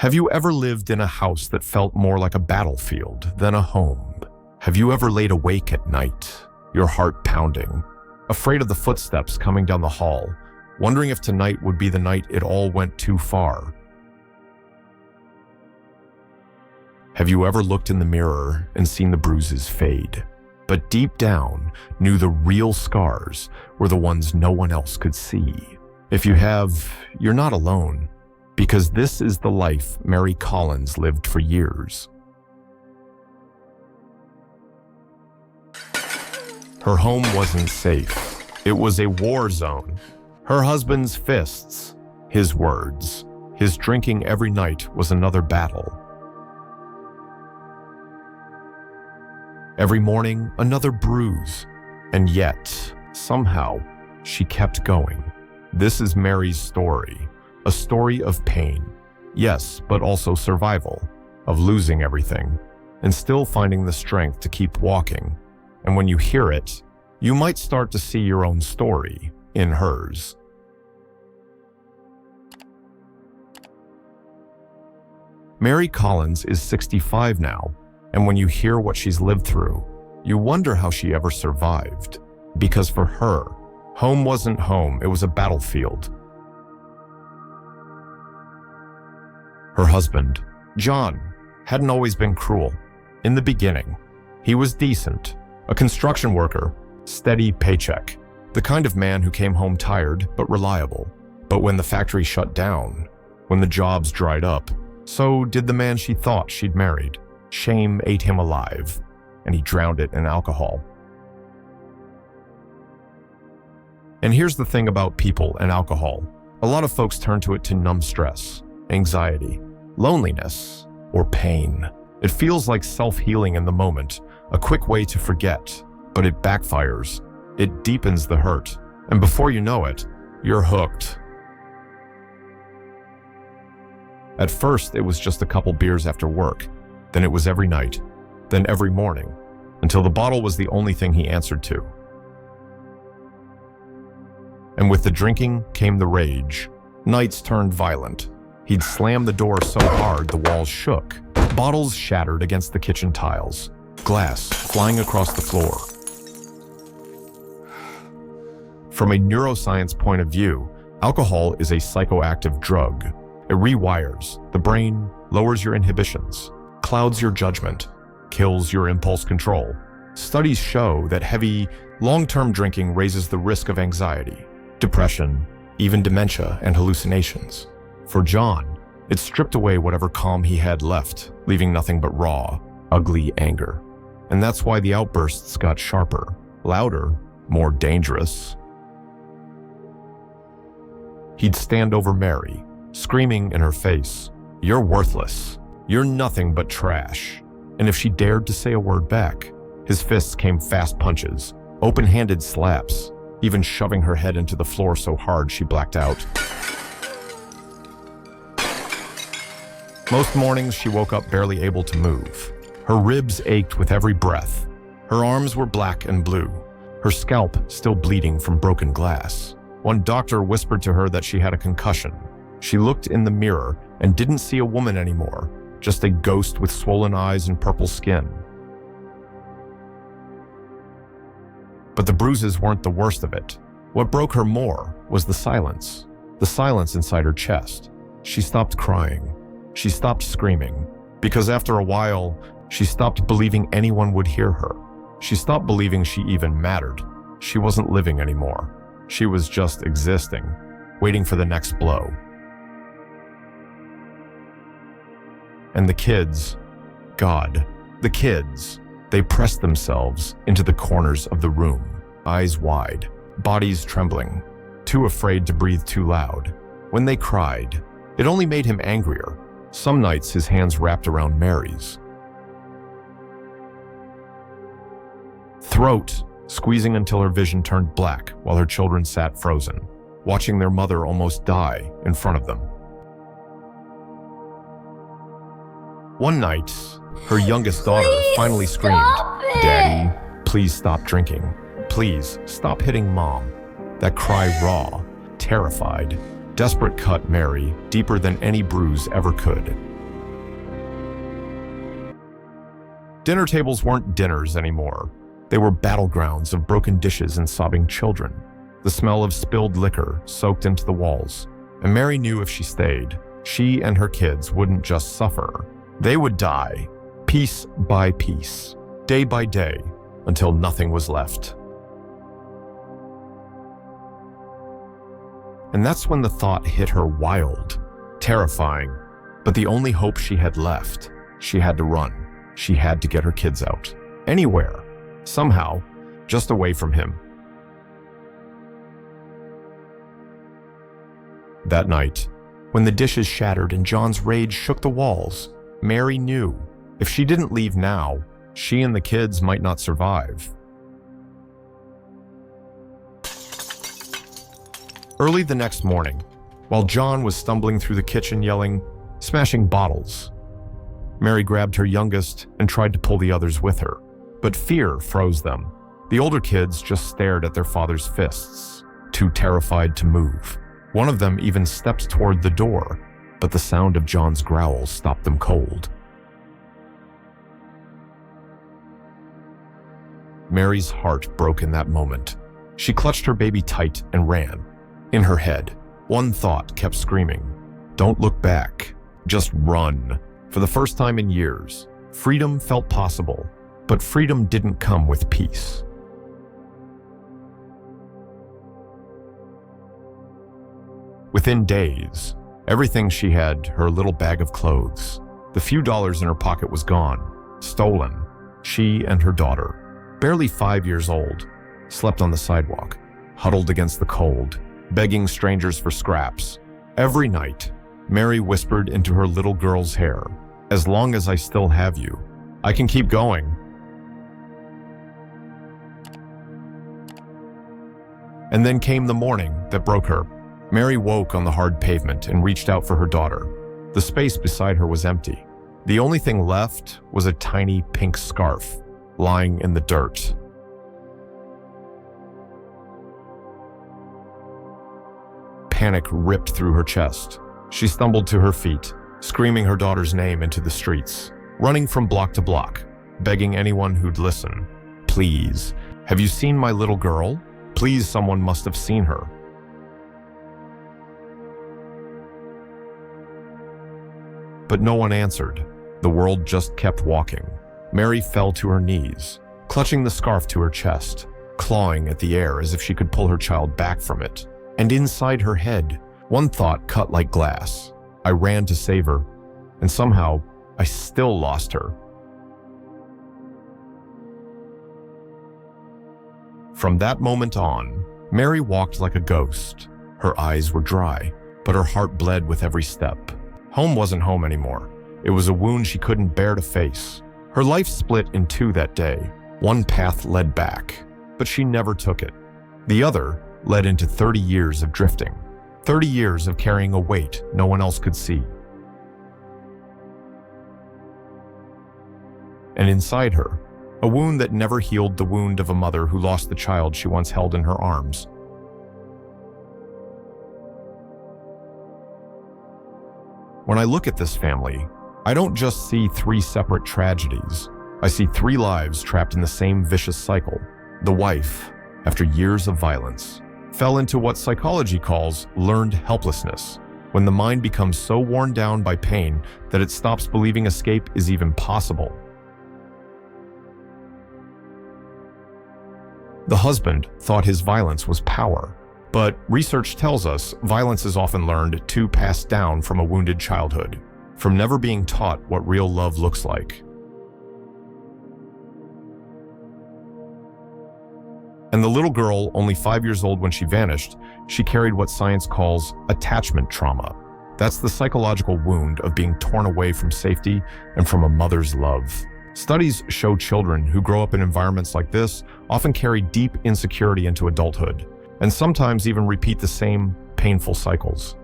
Have you ever lived in a house that felt more like a battlefield than a home? Have you ever laid awake at night, your heart pounding, afraid of the footsteps coming down the hall, wondering if tonight would be the night it all went too far? Have you ever looked in the mirror and seen the bruises fade, but deep down knew the real scars were the ones no one else could see? If you have, you're not alone, because this is the life Mary Collins lived for years. Her home wasn't safe. It was a war zone. Her husband's fists, his words, his drinking every night was another battle. Every morning, another bruise. And yet, somehow, she kept going. This is Mary's story. A story of pain. Yes, but also survival. Of losing everything. And still finding the strength to keep walking. And when you hear it, you might start to see your own story in hers. Mary Collins is 65 now. And when you hear what she's lived through, you wonder how she ever survived. Because for her, home wasn't home, it was a battlefield. Her husband, John, hadn't always been cruel. In the beginning, he was decent, a construction worker, steady paycheck, the kind of man who came home tired but reliable. But when the factory shut down, when the jobs dried up, so did the man she thought she'd married. Shame ate him alive, and he drowned it in alcohol. And here's the thing about people and alcohol. A lot of folks turn to it to numb stress, anxiety, loneliness, or pain. It feels like self-healing in the moment, a quick way to forget, but it backfires. It deepens the hurt, and before you know it, you're hooked. At first, it was just a couple beers after work. Then it was every night, then every morning, until the bottle was the only thing he answered to. And with the drinking came the rage. Nights turned violent. He'd slam the door so hard the walls shook. Bottles shattered against the kitchen tiles. Glass flying across the floor. From a neuroscience point of view, alcohol is a psychoactive drug. It rewires the brain, lowers your inhibitions, clouds your judgment, kills your impulse control. Studies show that heavy, long-term drinking raises the risk of anxiety, depression, even dementia and hallucinations. For John, it stripped away whatever calm he had left, leaving nothing but raw, ugly anger. And that's why the outbursts got sharper, louder, more dangerous. He'd stand over Mary, screaming in her face, "You're worthless. You're nothing but trash." And if she dared to say a word back, his fists came fast punches, open-handed slaps, even shoving her head into the floor so hard she blacked out. Most mornings she woke up barely able to move. Her ribs ached with every breath. Her arms were black and blue, her scalp still bleeding from broken glass. One doctor whispered to her that she had a concussion. She looked in the mirror and didn't see a woman anymore, just a ghost with swollen eyes and purple skin. But the bruises weren't the worst of it. What broke her more was the silence inside her chest. She stopped crying. She stopped screaming. Because after a while, she stopped believing anyone would hear her. She stopped believing she even mattered. She wasn't living anymore. She was just existing, waiting for the next blow. And the kids, God, the kids, they pressed themselves into the corners of the room, eyes wide, bodies trembling, too afraid to breathe too loud. When they cried, it only made him angrier. Some nights his hands wrapped around Mary's throat, squeezing until her vision turned black while her children sat frozen, watching their mother almost die in front of them. One night, her youngest daughter finally screamed, "Daddy, please stop drinking. Please stop hitting Mom." That cry, raw, terrified, desperate, cut Mary deeper than any bruise ever could. Dinner tables weren't dinners anymore. They were battlegrounds of broken dishes and sobbing children. The smell of spilled liquor soaked into the walls, and Mary knew if she stayed, she and her kids wouldn't just suffer. They would die, piece by piece, day by day, until nothing was left. And that's when the thought hit her wild, terrifying, but the only hope she had left. She had to run. She had to get her kids out. Anywhere. Somehow. Just away from him. That night, when the dishes shattered and John's rage shook the walls, Mary knew if she didn't leave now, she and the kids might not survive. Early the next morning, while John was stumbling through the kitchen yelling, smashing bottles, Mary grabbed her youngest and tried to pull the others with her, but fear froze them. The older kids just stared at their father's fists, too terrified to move. One of them even stepped toward the door, but the sound of John's growl stopped them cold. Mary's heart broke in that moment. She clutched her baby tight and ran. In her head, one thought kept screaming, "Don't look back, just run." For the first time in years, freedom felt possible, but freedom didn't come with peace. Within days, everything she had, her little bag of clothes, the few dollars in her pocket was gone, stolen. She and her daughter, barely 5 years old, slept on the sidewalk, huddled against the cold, begging strangers for scraps. Every night, Mary whispered into her little girl's hair, "As long as I still have you, I can keep going." And then came the morning that broke her. Mary woke on the hard pavement and reached out for her daughter. The space beside her was empty. The only thing left was a tiny pink scarf lying in the dirt. Panic ripped through her chest. She stumbled to her feet, screaming her daughter's name into the streets, running from block to block, begging anyone who'd listen. "Please, have you seen my little girl? Please, someone must have seen her." But no one answered. The world just kept walking. Mary fell to her knees, clutching the scarf to her chest, clawing at the air as if she could pull her child back from it. And inside her head, one thought cut like glass. I ran to save her, and somehow, I still lost her. From that moment on, Mary walked like a ghost. Her eyes were dry, but her heart bled with every step. Home wasn't home anymore. It was a wound she couldn't bear to face. Her life split in two that day. One path led back, but she never took it. The other led into 30 years of drifting. 30 years of carrying a weight no one else could see. And inside her, a wound that never healed the wound of a mother who lost the child she once held in her arms. When I look at this family, I don't just see 3 separate tragedies. I see 3 lives trapped in the same vicious cycle. The wife, after years of violence, fell into what psychology calls learned helplessness, when the mind becomes so worn down by pain that it stops believing escape is even possible. The husband thought his violence was power, but research tells us violence is often learned to pass down from a wounded childhood, from never being taught what real love looks like. And the little girl, only 5 years old when she vanished, she carried what science calls attachment trauma. That's the psychological wound of being torn away from safety and from a mother's love. Studies show children who grow up in environments like this often carry deep insecurity into adulthood, and sometimes even repeat the same painful cycles.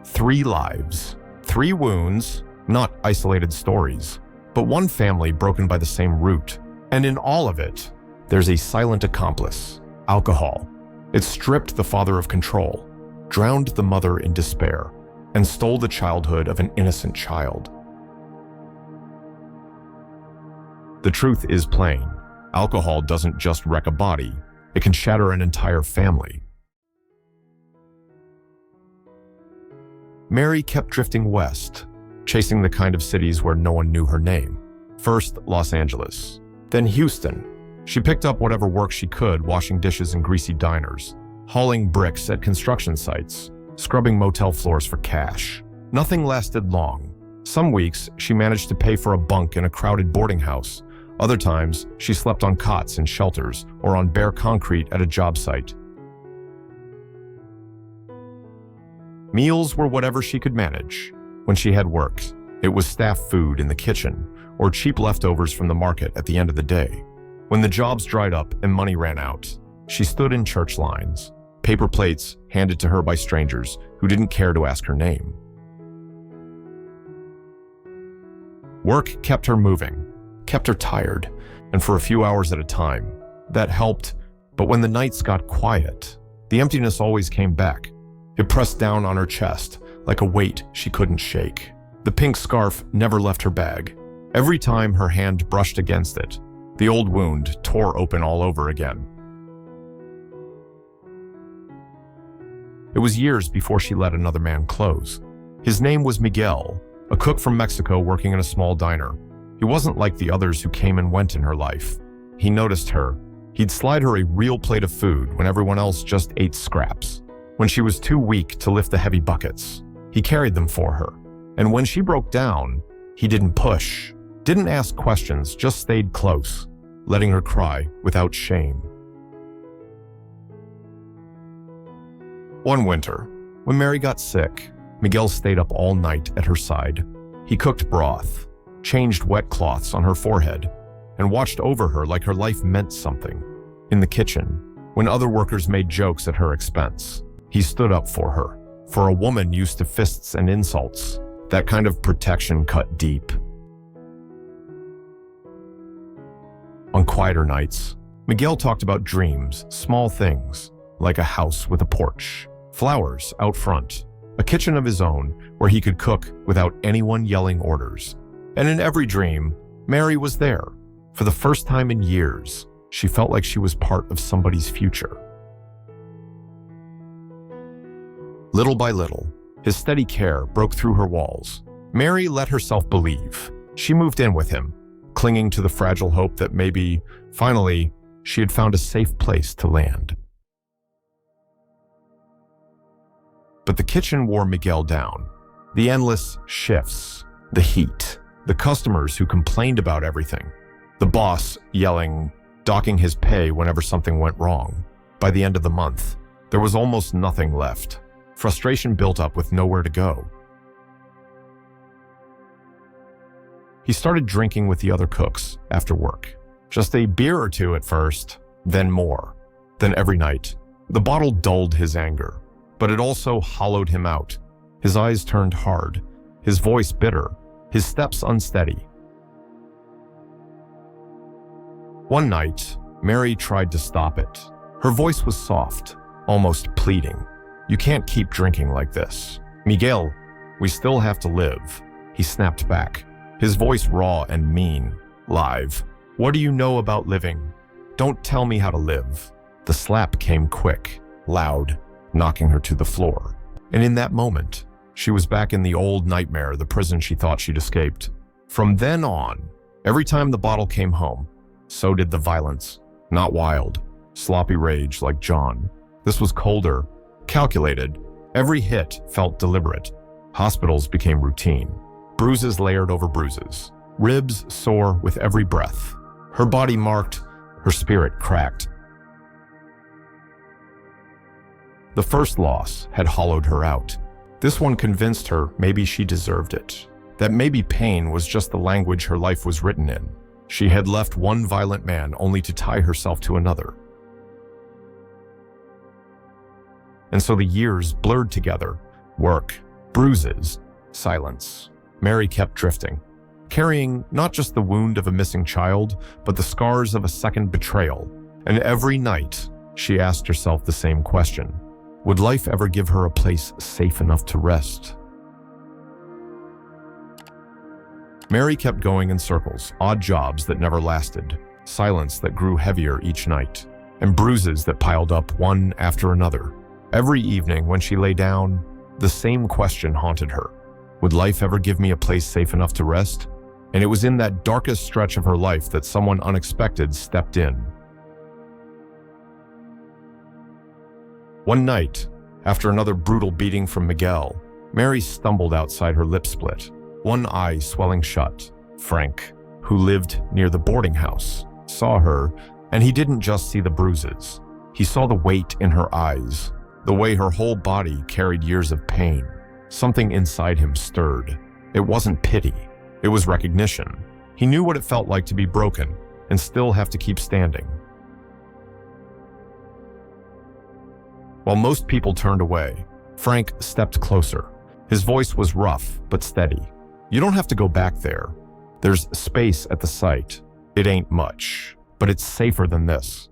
3 lives, 3 wounds, not isolated stories, but one family broken by the same root. And in all of it, there's a silent accomplice: alcohol. It stripped the father of control, drowned the mother in despair, and stole the childhood of an innocent child. The truth is plain. Alcohol doesn't just wreck a body, it can shatter an entire family. Mary kept drifting west, chasing the kind of cities where no one knew her name. First, Los Angeles, then Houston. She picked up whatever work she could, washing dishes in greasy diners, hauling bricks at construction sites, scrubbing motel floors for cash. Nothing lasted long. Some weeks, she managed to pay for a bunk in a crowded boarding house. Other times, she slept on cots in shelters or on bare concrete at a job site. Meals were whatever she could manage. When she had work, it was staff food in the kitchen or cheap leftovers from the market at the end of the day. When the jobs dried up and money ran out, she stood in church lines, paper plates handed to her by strangers who didn't care to ask her name. Work kept her moving, kept her tired, and for a few hours at a time. That helped, but when the nights got quiet, the emptiness always came back. It pressed down on her chest like a weight she couldn't shake. The pink scarf never left her bag. Every time her hand brushed against it, the old wound tore open all over again. It was years before she let another man close. His name was Miguel, a cook from Mexico working in a small diner. He wasn't like the others who came and went in her life. He noticed her. He'd slide her a real plate of food when everyone else just ate scraps. When she was too weak to lift the heavy buckets, he carried them for her. And when she broke down, he didn't push, didn't ask questions, just stayed close, letting her cry without shame. One winter, when Mary got sick, Miguel stayed up all night at her side. He cooked broth, changed wet cloths on her forehead, and watched over her like her life meant something. In the kitchen, when other workers made jokes at her expense, he stood up for her. For a woman used to fists and insults, that kind of protection cut deep. On quieter nights, Miguel talked about dreams, small things, like a house with a porch, flowers out front, a kitchen of his own where he could cook without anyone yelling orders. And in every dream, Mary was there. For the first time in years, she felt like she was part of somebody's future. Little by little, his steady care broke through her walls. Mary let herself believe. She moved in with him, clinging to the fragile hope that maybe, finally, she had found a safe place to land. But the kitchen wore Miguel down. The endless shifts, the heat, the customers who complained about everything, the boss yelling, docking his pay whenever something went wrong. By the end of the month, there was almost nothing left. Frustration built up with nowhere to go. He started drinking with the other cooks after work. Just a beer or two at first, then more. Then every night. The bottle dulled his anger, but it also hollowed him out. His eyes turned hard, his voice bitter, his steps unsteady. One night, Mary tried to stop it. Her voice was soft, almost pleading. "You can't keep drinking like this. Miguel, we still have to live." He snapped back, his voice raw and mean, live. "What do you know about living? Don't tell me how to live." The slap came quick, loud, knocking her to the floor. And in that moment, she was back in the old nightmare, the prison she thought she'd escaped. From then on, every time the bottle came home, so did the violence. Not wild, sloppy rage like John. This was colder, calculated. Every hit felt deliberate. Hospitals became routine. Bruises layered over bruises. Ribs sore with every breath. Her body marked, her spirit cracked. The first loss had hollowed her out. This one convinced her maybe she deserved it. That maybe pain was just the language her life was written in. She had left one violent man only to tie herself to another. And so the years blurred together. Work, bruises, silence. Mary kept drifting, carrying not just the wound of a missing child, but the scars of a second betrayal. And every night, she asked herself the same question. Would life ever give her a place safe enough to rest? Mary kept going in circles, odd jobs that never lasted, silence that grew heavier each night, and bruises that piled up one after another. Every evening when she lay down, the same question haunted her. Would life ever give me a place safe enough to rest? And it was in that darkest stretch of her life that someone unexpected stepped in. One night, after another brutal beating from Miguel, Mary stumbled outside, her lip split, one eye swelling shut. Frank, who lived near the boarding house, saw her, and he didn't just see the bruises. He saw the weight in her eyes, the way her whole body carried years of pain. Something inside him stirred. It wasn't pity. It was recognition. He knew what it felt like to be broken and still have to keep standing. While most people turned away, Frank stepped closer. His voice was rough but steady. You don't have to go back there. There's space at the site. It ain't much, but it's safer than this.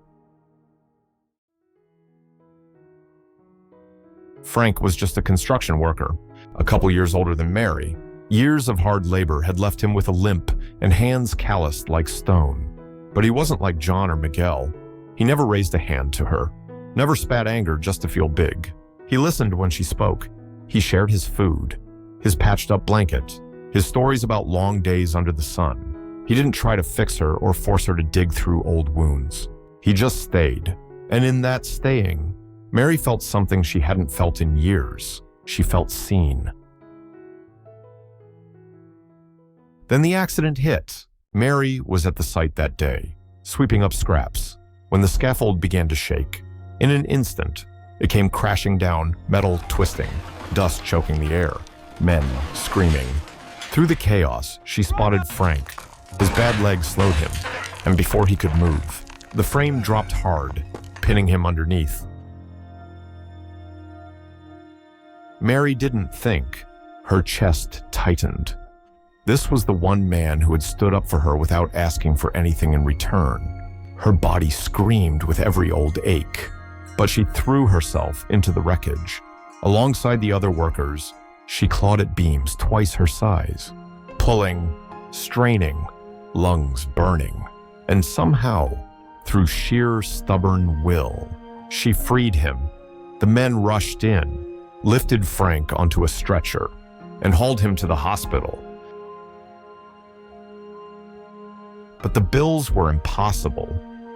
Frank was just a construction worker, a couple years older than Mary. Years of hard labor had left him with a limp and hands calloused like stone. But he wasn't like John or Miguel. He never raised a hand to her, never spat anger just to feel big. He listened when she spoke. He shared his food, his patched-up blanket, his stories about long days under the sun. He didn't try to fix her or force her to dig through old wounds. He just stayed. And in that staying, Mary felt something she hadn't felt in years. She felt seen. Then the accident hit. Mary was at the site that day, sweeping up scraps, when the scaffold began to shake. In an instant, it came crashing down, metal twisting, dust choking the air, men screaming. Through the chaos, she spotted Frank. His bad leg slowed him, and before he could move, the frame dropped hard, pinning him underneath. Mary didn't think. Her chest tightened. This was the one man who had stood up for her without asking for anything in return. Her body screamed with every old ache, but she threw herself into the wreckage. Alongside the other workers, she clawed at beams twice her size, pulling, straining, lungs burning, and somehow, through sheer stubborn will, she freed him. The men rushed in, lifted Frank onto a stretcher, and hauled him to the hospital. But the bills were impossible.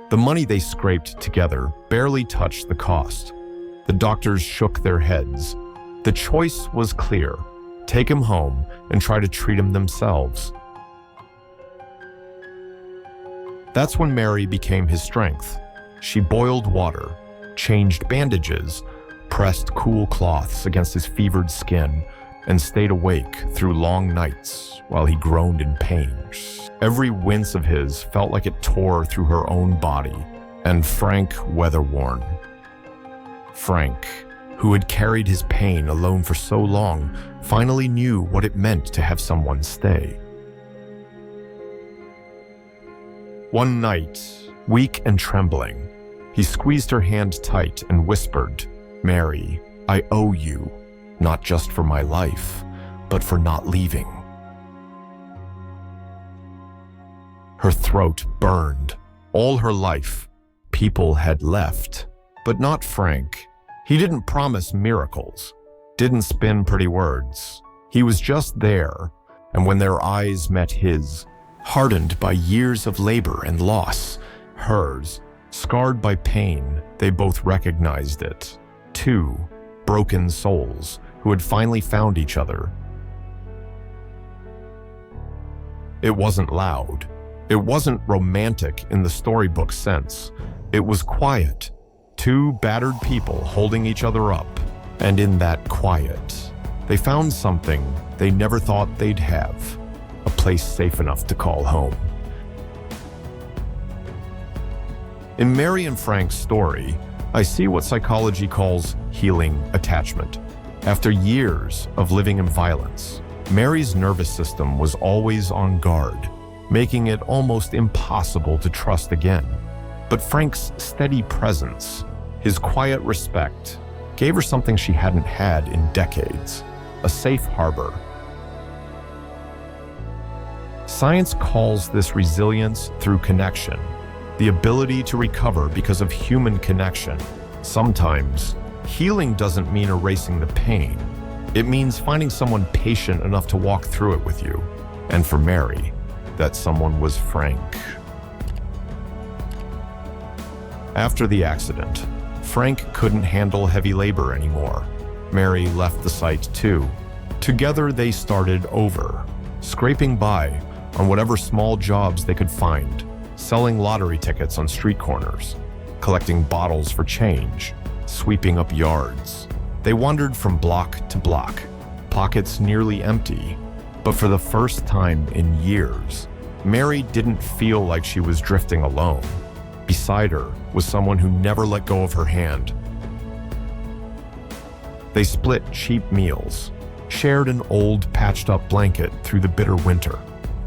The money they scraped together barely touched the cost. The doctors shook their heads. The choice was clear. Take him home and try to treat him themselves. That's when Mary became his strength. She boiled water, changed bandages, pressed cool cloths against his fevered skin, and stayed awake through long nights while he groaned in pain. Every wince of his felt like it tore through her own body, and Frank weather-worn. Frank, who had carried his pain alone for so long, finally knew what it meant to have someone stay. One night, weak and trembling, he squeezed her hand tight and whispered, "Mary, I owe you, not just for my life, but for not leaving." Her throat burned. All her life, people had left, but not Frank. He didn't promise miracles, didn't spin pretty words. He was just there, and when their eyes met his, hardened by years of labor and loss, hers, scarred by pain, they both recognized it. Two broken souls who had finally found each other. It wasn't loud. It wasn't romantic in the storybook sense. It was quiet. Two battered people holding each other up. And in that quiet, they found something they never thought they'd have. A place safe enough to call home. In Mary and Frank's story, I see what psychology calls healing attachment. After years of living in violence, Mary's nervous system was always on guard, making it almost impossible to trust again. But Frank's steady presence, his quiet respect, gave her something she hadn't had in decades, a safe harbor. Science calls this resilience through connection, the ability to recover because of human connection. Sometimes, healing doesn't mean erasing the pain. It means finding someone patient enough to walk through it with you. And for Mary, that someone was Frank. After the accident, Frank couldn't handle heavy labor anymore. Mary left the site too. Together they started over, scraping by on whatever small jobs they could find, selling lottery tickets on street corners, collecting bottles for change, sweeping up yards. They wandered from block to block, pockets nearly empty. But for the first time in years, Mary didn't feel like she was drifting alone. Beside her was someone who never let go of her hand. They split cheap meals, shared an old patched-up blanket through the bitter winter,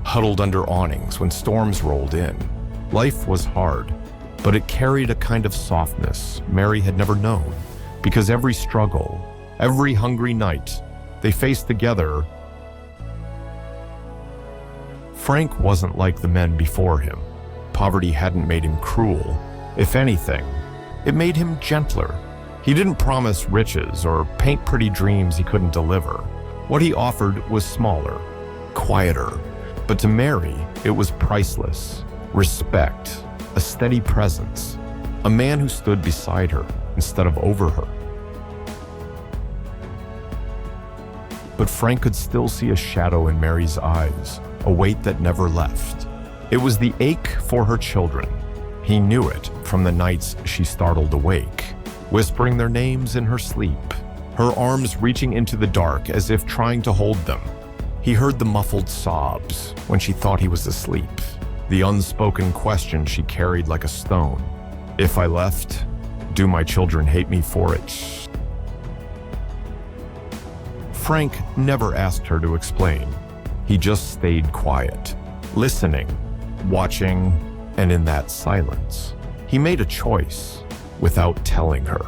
huddled under awnings when storms rolled in. Life was hard, but it carried a kind of softness Mary had never known, because every struggle, every hungry night they faced together. Frank wasn't like the men before him. Poverty hadn't made him cruel. If anything, it made him gentler. He didn't promise riches or paint pretty dreams he couldn't deliver. What he offered was smaller, quieter, but to Mary, it was priceless. Respect, a steady presence, a man who stood beside her instead of over her. But Frank could still see a shadow in Mary's eyes, a weight that never left. It was the ache for her children. He knew it from the nights she startled awake, whispering their names in her sleep, her arms reaching into the dark as if trying to hold them. He heard the muffled sobs when she thought he was asleep, the unspoken question she carried like a stone. If I left, do my children hate me for it? Frank never asked her to explain. He just stayed quiet, listening, watching, and in that silence, he made a choice without telling her.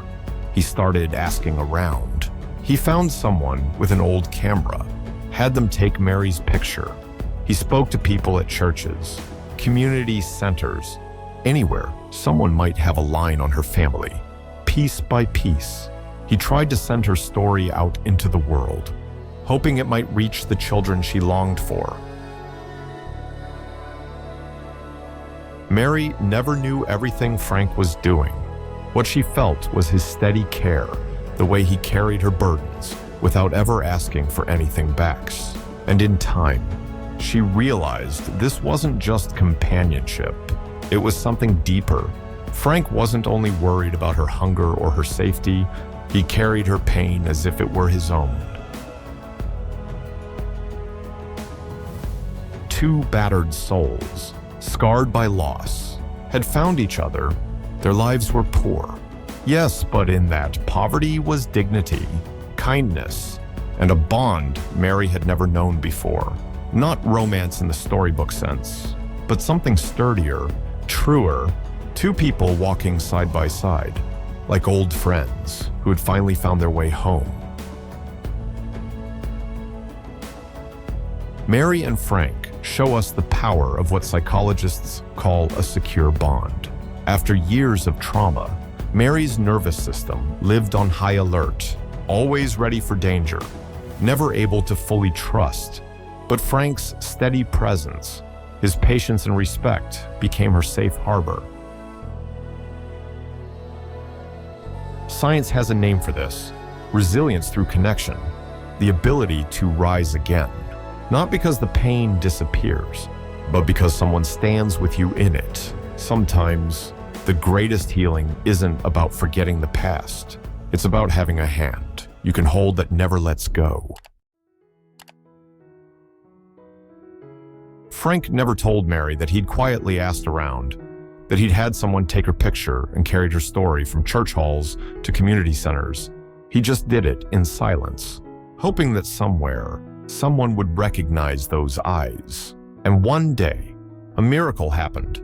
He started asking around. He found someone with an old camera, had them take Mary's picture. He spoke to people at churches, community centers, anywhere someone might have a line on her family. Piece by piece, he tried to send her story out into the world, hoping it might reach the children she longed for. Mary never knew everything Frank was doing. What she felt was his steady care, the way he carried her burdens without ever asking for anything back. And in time, she realized this wasn't just companionship. It was something deeper. Frank wasn't only worried about her hunger or her safety, he carried her pain as if it were his own. Two battered souls, scarred by loss, had found each other. Their lives were poor. Yes, but in that poverty was dignity, kindness, and a bond Mary had never known before. Not romance in the storybook sense, but something sturdier, truer, two people walking side by side, like old friends who had finally found their way home. Mary and Frank show us the power of what psychologists call a secure bond. After years of trauma, Mary's nervous system lived on high alert, always ready for danger, never able to fully trust. But Frank's steady presence, his patience and respect, became her safe harbor. Science has a name for this: resilience through connection, the ability to rise again. Not because the pain disappears, but because someone stands with you in it. Sometimes, the greatest healing isn't about forgetting the past. It's about having a hand you can hold that never lets go. Frank never told Mary that he'd quietly asked around, that he'd had someone take her picture and carried her story from church halls to community centers. He just did it in silence, hoping that somewhere, someone would recognize those eyes. And one day, a miracle happened.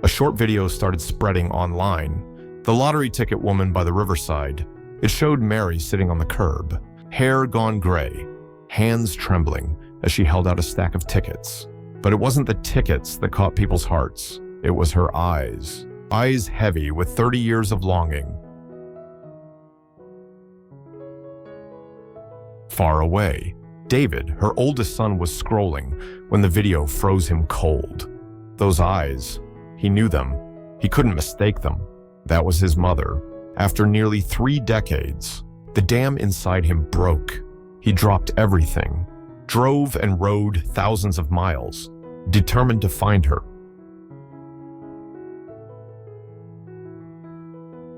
A short video started spreading online. The lottery ticket woman by the riverside. It showed Mary sitting on the curb, hair gone gray, hands trembling as she held out a stack of tickets. But it wasn't the tickets that caught people's hearts. It was her eyes. Eyes heavy with 30 years of longing. Far away, David, her oldest son, was scrolling when the video froze him cold. Those eyes, he knew them. He couldn't mistake them. That was his mother. After nearly 3 decades, the dam inside him broke. He dropped everything, drove and rode thousands of miles, determined to find her.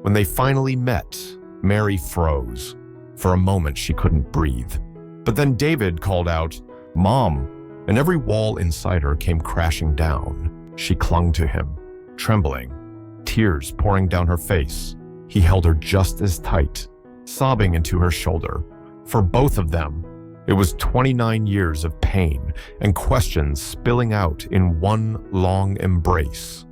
When they finally met, Mary froze. For a moment, she couldn't breathe. But then David called out, "Mom," and every wall inside her came crashing down. She clung to him, trembling, tears pouring down her face. He held her just as tight, sobbing into her shoulder. For both of them, it was 29 years of pain and questions spilling out in one long embrace.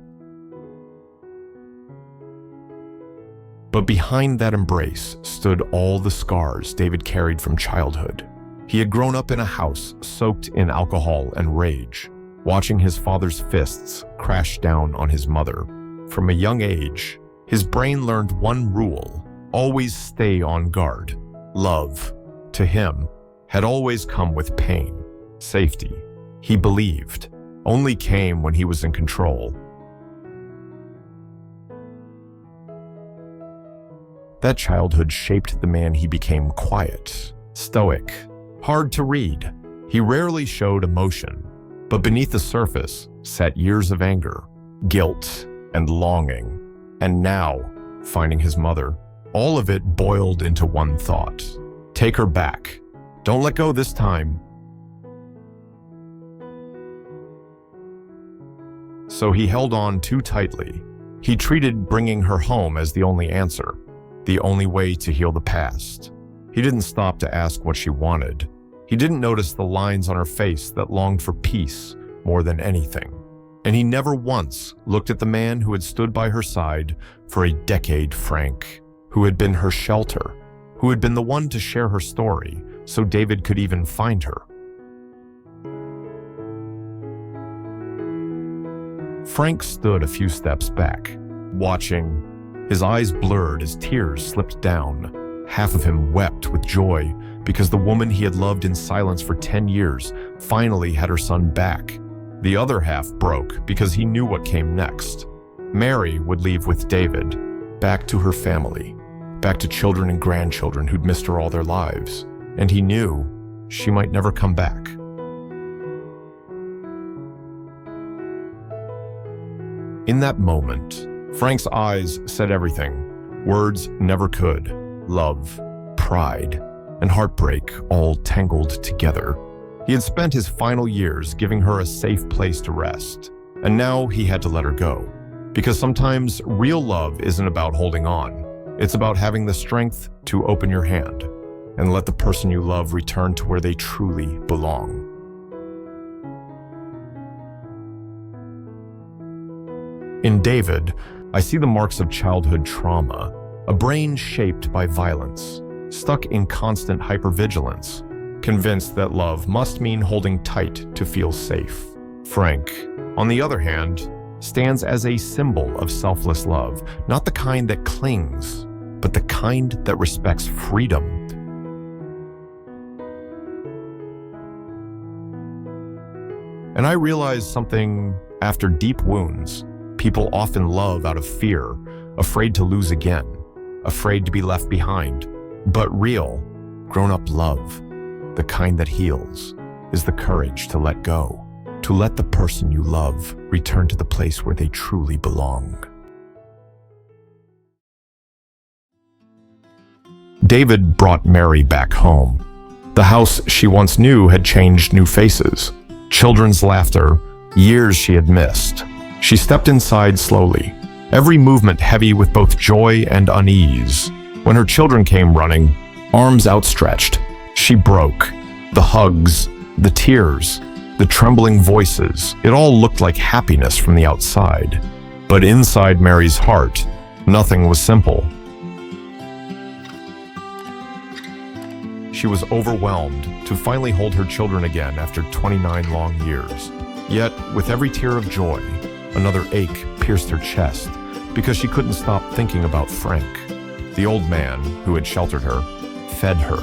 But behind that embrace stood all the scars David carried from childhood. He had grown up in a house soaked in alcohol and rage, watching his father's fists crash down on his mother. From a young age, his brain learned one rule: always stay on guard. Love, to him, had always come with pain. Safety, he believed, only came when he was in control. That childhood shaped the man he became: quiet, stoic, hard to read. He rarely showed emotion, but beneath the surface sat years of anger, guilt, and longing. And now, finding his mother, all of it boiled into one thought: take her back. Don't let go this time. So he held on too tightly. He treated bringing her home as the only answer, the only way to heal the past. He didn't stop to ask what she wanted. He didn't notice the lines on her face that longed for peace more than anything. And he never once looked at the man who had stood by her side for a decade, Frank, who had been her shelter, who had been the one to share her story so David could even find her. Frank stood a few steps back, watching. His eyes blurred as tears slipped down. Half of him wept with joy because the woman he had loved in silence for 10 years finally had her son back. The other half broke because he knew what came next. Mary would leave with David, back to her family, back to children and grandchildren who'd missed her all their lives. And he knew she might never come back. In that moment, Frank's eyes said everything words never could: love, pride, and heartbreak all tangled together. He had spent his final years giving her a safe place to rest, and now he had to let her go. Because sometimes real love isn't about holding on. It's about having the strength to open your hand and let the person you love return to where they truly belong. In David, I see the marks of childhood trauma, a brain shaped by violence, stuck in constant hypervigilance, convinced that love must mean holding tight to feel safe. Frank, on the other hand, stands as a symbol of selfless love, not the kind that clings, but the kind that respects freedom. And I realized something after deep wounds. People often love out of fear, afraid to lose again, afraid to be left behind. But real, grown-up love, the kind that heals, is the courage to let go, to let the person you love return to the place where they truly belong. David brought Mary back home. The house she once knew had changed new faces, children's laughter, years she had missed. She stepped inside slowly, every movement heavy with both joy and unease. When her children came running, arms outstretched, she broke. The hugs, the tears, the trembling voices, it all looked like happiness from the outside. But inside Mary's heart, nothing was simple. She was overwhelmed to finally hold her children again after 29 long years. Yet, with every tear of joy, another ache pierced her chest because she couldn't stop thinking about Frank. The old man who had sheltered her, fed her,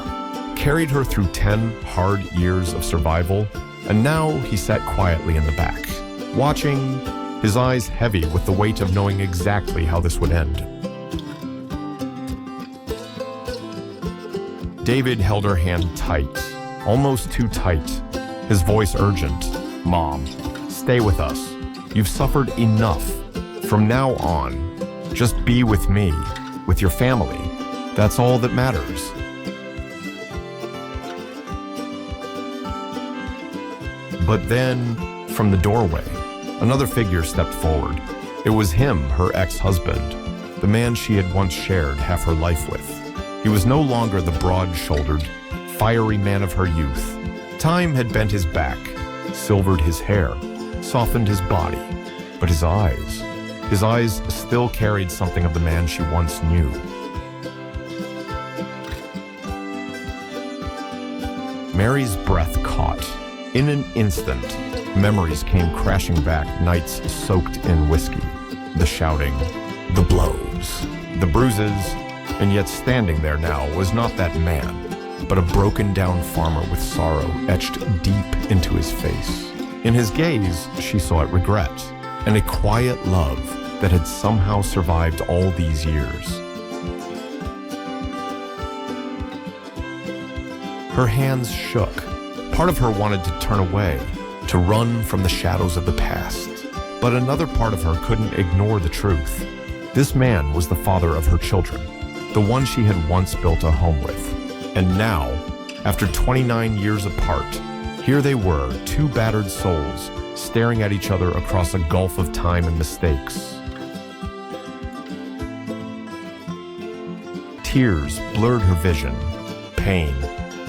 carried her through 10 hard years of survival, and now he sat quietly in the back, watching, his eyes heavy with the weight of knowing exactly how this would end. David held her hand tight, almost too tight, his voice urgent. "Mom, stay with us. You've suffered enough. From now on, just be with me, with your family. That's all that matters." But then, from the doorway, another figure stepped forward. It was him, her ex-husband, the man she had once shared half her life with. He was no longer the broad-shouldered, fiery man of her youth. Time had bent his back, silvered his hair, softened his body, but his eyes still carried something of the man she once knew. Mary's breath caught. In an instant, memories came crashing back, nights soaked in whiskey. The shouting, the blows, the bruises, and yet standing there now was not that man, but a broken-down farmer with sorrow etched deep into his face. In his gaze, she saw regret, and a quiet love that had somehow survived all these years. Her hands shook. Part of her wanted to turn away, to run from the shadows of the past. But another part of her couldn't ignore the truth. This man was the father of her children, the one she had once built a home with. And now, after 29 years apart, here they were, two battered souls, staring at each other across a gulf of time and mistakes. Tears blurred her vision, pain,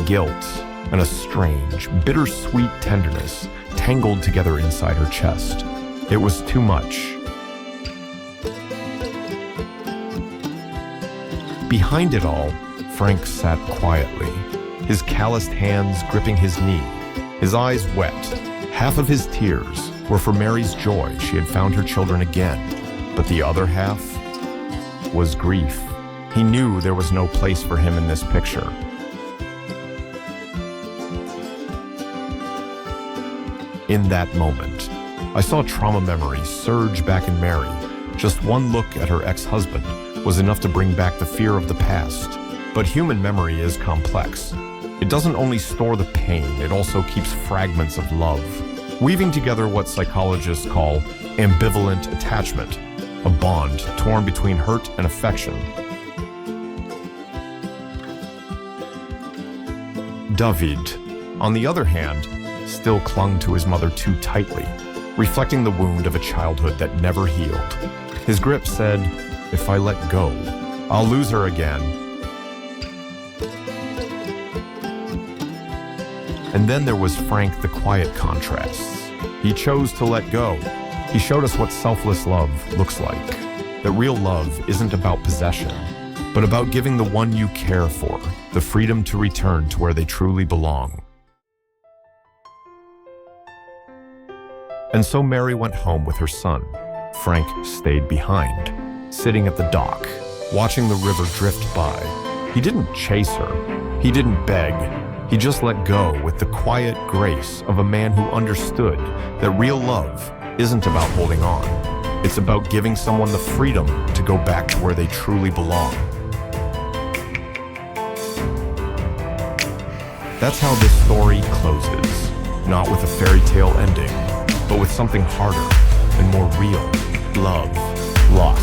guilt, and a strange, bittersweet tenderness tangled together inside her chest. It was too much. Behind it all, Frank sat quietly, his calloused hands gripping his knee, his eyes wet. Half of his tears were for Mary's joy she had found her children again, but the other half was grief. He knew there was no place for him in this picture. In that moment, I saw trauma memories surge back in Mary. Just one look at her ex-husband was enough to bring back the fear of the past. But human memory is complex. It doesn't only store the pain, it also keeps fragments of love, weaving together what psychologists call ambivalent attachment, a bond torn between hurt and affection. David, on the other hand, still clung to his mother too tightly, reflecting the wound of a childhood that never healed. His grip said, "If I let go, I'll lose her again." And then there was Frank, the quiet contrasts. He chose to let go. He showed us what selfless love looks like. That real love isn't about possession, but about giving the one you care for the freedom to return to where they truly belong. And so Mary went home with her son. Frank stayed behind, sitting at the dock, watching the river drift by. He didn't chase her. He didn't beg. He just let go with the quiet grace of a man who understood that real love isn't about holding on. It's about giving someone the freedom to go back to where they truly belong. That's how this story closes, not with a fairy tale ending, but with something harder and more real. Love, loss,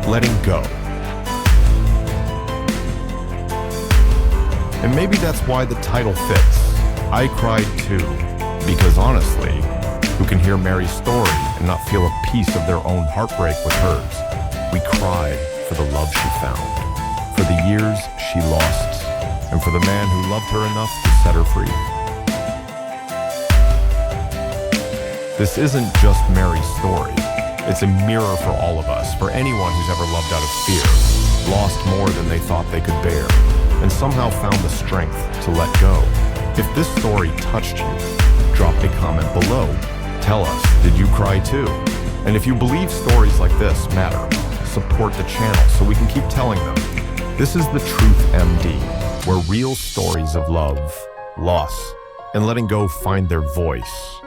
letting go. And maybe that's why the title fits. I cried too, because honestly, who can hear Mary's story and not feel a piece of their own heartbreak with hers? We cry for the love she found, for the years she lost, and for the man who loved her enough to set her free. This isn't just Mary's story. It's a mirror for all of us, for anyone who's ever loved out of fear, lost more than they thought they could bear, and somehow found the strength to let go. If this story touched you, drop a comment below. Tell us, did you cry too? And if you believe stories like this matter, support the channel so we can keep telling them. This is The Truth MD, where real stories of love, loss, and letting go find their voice.